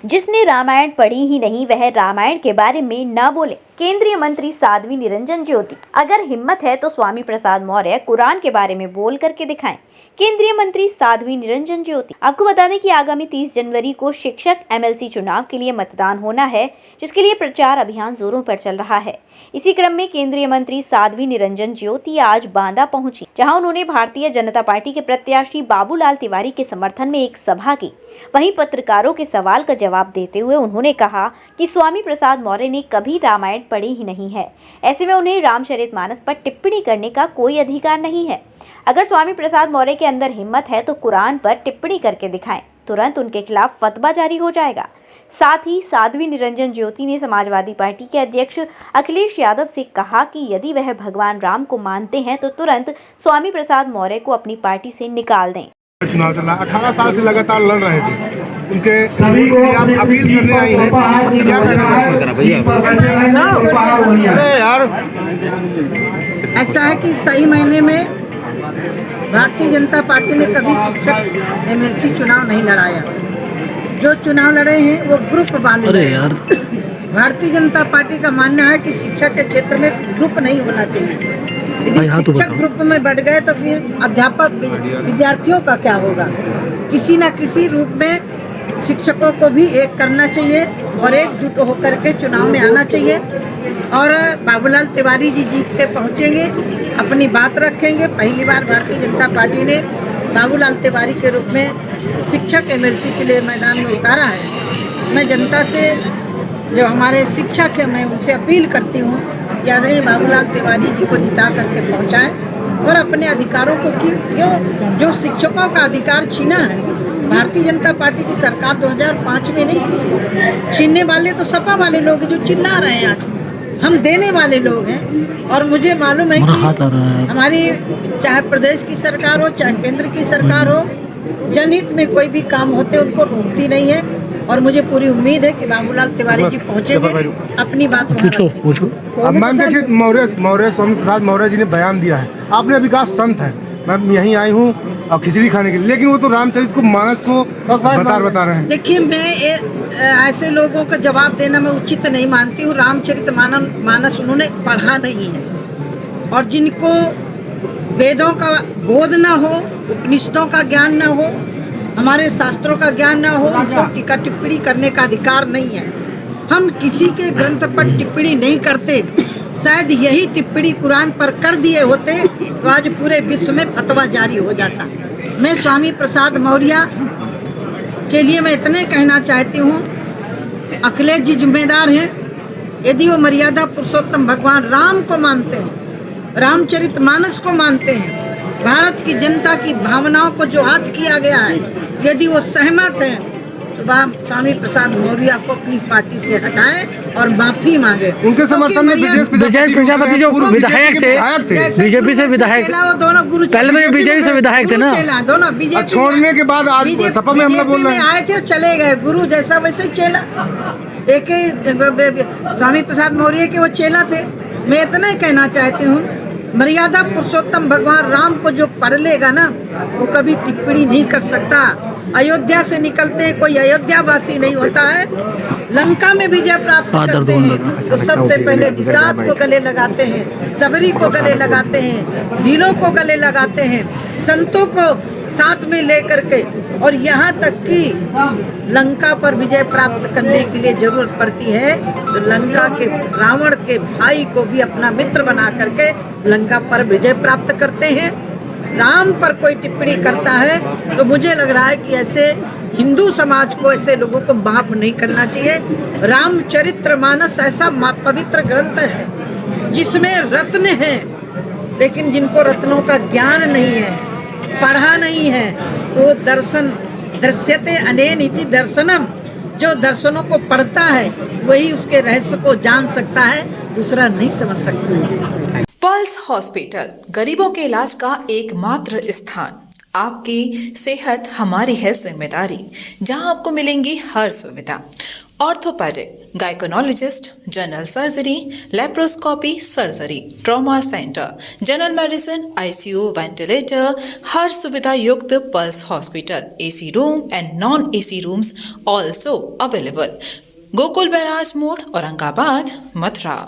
जिसने रामायण पढ़ी ही नहीं वह रामायण के बारे में न बोले। केंद्रीय मंत्री साध्वी निरंजन ज्योति, अगर हिम्मत है तो स्वामी प्रसाद मौर्य कुरान के बारे में बोल करके दिखाएं। केंद्रीय मंत्री साध्वी निरंजन ज्योति, आपको बता दें कि आगामी 30 जनवरी को शिक्षक एमएलसी चुनाव के लिए मतदान होना है, जिसके लिए प्रचार अभियान जोरों पर चल रहा है। इसी क्रम में केंद्रीय मंत्री साध्वी निरंजन ज्योति आज बांदा पहुंची, जहां उन्होंने भारतीय जनता पार्टी के प्रत्याशी बाबूलाल तिवारी के समर्थन में एक सभा की। वहीं पत्रकारों के सवाल का जवाब देते हुए उन्होंने कहा कि स्वामी प्रसाद मौर्य ने कभी रामायण पढ़ी ही नहीं है, ऐसे में उन्हें रामचरितमानस पर टिप्पणी करने का कोई अधिकार नहीं है। अगर स्वामी प्रसाद मौर्य के अंदर हिम्मत है तो कुरान पर टिप्पणी करके दिखाएं, तुरंत उनके खिलाफ फतवा जारी हो जाएगा। साथ ही साध्वी निरंजन ज्योति ने समाजवादी पार्टी के अध्यक्ष अखिलेश यादव से कहा कि यदि वह भगवान राम को मानते हैं तो तुरंत स्वामी प्रसाद मौर्य को अपनी पार्टी से निकाल दें। चुनाव चल रहा, 18 साल से लगातार लड़ रहे थे, उनके आप अपील करने आई हैं, क्या कहना चाहते हैं? अरे यार, ऐसा है कि सही मायने में भारतीय जनता पार्टी ने कभी शिक्षक एमएलसी चुनाव नहीं लड़ाया। जो चुनाव लड़े हैं वो ग्रुप वाले। अरे यार, भारतीय जनता पार्टी का मानना है कि शिक्षा के क्षेत्र में ग्रुप नहीं होना चाहिए। यदि शिक्षक ग्रुप में बढ़ गए तो फिर अध्यापक विद्यार्थियों का क्या होगा। किसी न किसी रूप में शिक्षकों को भी एक करना चाहिए और एकजुट होकर के चुनाव में आना चाहिए। और बाबूलाल तिवारी जी जीत के पहुंचेंगे, अपनी बात रखेंगे। पहली बार भारतीय जनता पार्टी ने बाबूलाल तिवारी के रूप में शिक्षक एमएलसी के लिए मैदान में उतारा है। मैं जनता से, जो हमारे शिक्षक हैं, मैं उनसे अपील करती हूँ कि आदरणीय बाबूलाल तिवारी जी को जिता करके पहुँचाएँ और अपने अधिकारों को जो शिक्षकों का अधिकार छीना है। भारतीय जनता पार्टी की सरकार 2005 में नहीं थी। छीनने वाले तो सपा वाले लोग हैं जो चिल्ला रहे हैं। आज हम देने वाले लोग हैं और मुझे मालूम है कि हमारी चाहे प्रदेश की सरकार हो चाहे केंद्र की सरकार हो, जनहित में कोई भी काम होते उनको रोकती नहीं है। और मुझे पूरी उम्मीद है कि बाबूलाल तिवारी जी पहुंचेंगे, अपनी बात पूछो। अब मैम देखिए, स्वामी प्रसाद मौर्य जी ने बयान दिया है, आपने विकास संत है, मैं यहीं आई हूँ और खिचड़ी खाने के लिए, लेकिन वो तो रामचरित को मानस को बता रहे हैं। देखिए, मैं ऐसे लोगों का जवाब देना मैं उचित नहीं मानती हूँ। रामचरित मानस उन्होंने पढ़ा नहीं है और जिनको वेदों का बोध ना हो, उपनिषदों का ज्ञान ना हो, हमारे शास्त्रों का ज्ञान ना हो, उनको टीका टिप्पणी करने का अधिकार नहीं है। हम किसी के ग्रंथ पर टिप्पणी नहीं करते। शायद यही टिप्पणी कुरान पर कर दिए होते तो आज पूरे विश्व में फतवा जारी हो जाता। मैं स्वामी प्रसाद मौर्य के लिए मैं इतने कहना चाहती हूँ, अखिलेश जी जिम्मेदार हैं। यदि वो मर्यादा पुरुषोत्तम भगवान राम को मानते हैं, रामचरितमानस को मानते हैं, भारत की जनता की भावनाओं को जो हाथ किया गया है, यदि वो सहमत हैं तो स्वामी प्रसाद मौर्य को अपनी पार्टी से हटाएं और माफी मांगे। उनके समर्थन में विजय प्रजापति जो विधायक थे, बीजेपी से विधायक थे, वो दोनों गुरु पहले तो बीजेपी से विधायक थे ना, दोनों बीजेपी छोड़ने के बाद आज सपा में हमला बोल रहे हैं, आए थे और चले गए। गुरु जैसा वैसे चेला, एक स्वामी प्रसाद मौर्य के वो चेला थे। मैं इतना ही कहना चाहती हूँ, मर्यादा पुरुषोत्तम भगवान राम को जो पढ़ लेगा ना, वो कभी टिप्पणी नहीं कर सकता। अयोध्या से निकलते हैं, कोई अयोध्या वासी नहीं होता है। लंका में विजय प्राप्त करते हैं तो सबसे पहले निषाद को गले लगाते हैं, सबरी को गले लगाते हैं, भीलों को गले लगाते हैं, संतों को साथ में लेकर के। और यहाँ तक कि लंका पर विजय प्राप्त करने के लिए जरूरत पड़ती है तो लंका के रावण के भाई को भी अपना मित्र बना करके लंका पर विजय प्राप्त करते हैं। राम पर कोई टिप्पणी करता है तो मुझे लग रहा है कि ऐसे हिंदू समाज को ऐसे लोगों को माफ नहीं करना चाहिए। रामचरितमानस ऐसा पवित्र ग्रंथ है जिसमें रत्न है, लेकिन जिनको रत्नों का ज्ञान नहीं है, पढ़ा नहीं है, तो दर्शन दृश्यते अनेन इति दर्शनम, जो दर्शनों को पढ़ता है वही उसके रहस्य को जान सकता है, दूसरा नहीं समझ सकता। पल्स हॉस्पिटल, गरीबों के इलाज का एकमात्र स्थान। आपकी सेहत हमारी है जिम्मेदारी, जहां आपको मिलेंगी हर सुविधा। Orthopaedic, gynaecologist, general surgery, laparoscopy surgery, trauma centre, general medicine, ICU, ventilator, हर सुविधा युक्त pulse hospital, AC room and non AC rooms also available. Gokul barrage मोड़, औरंगाबाद, मथुरा.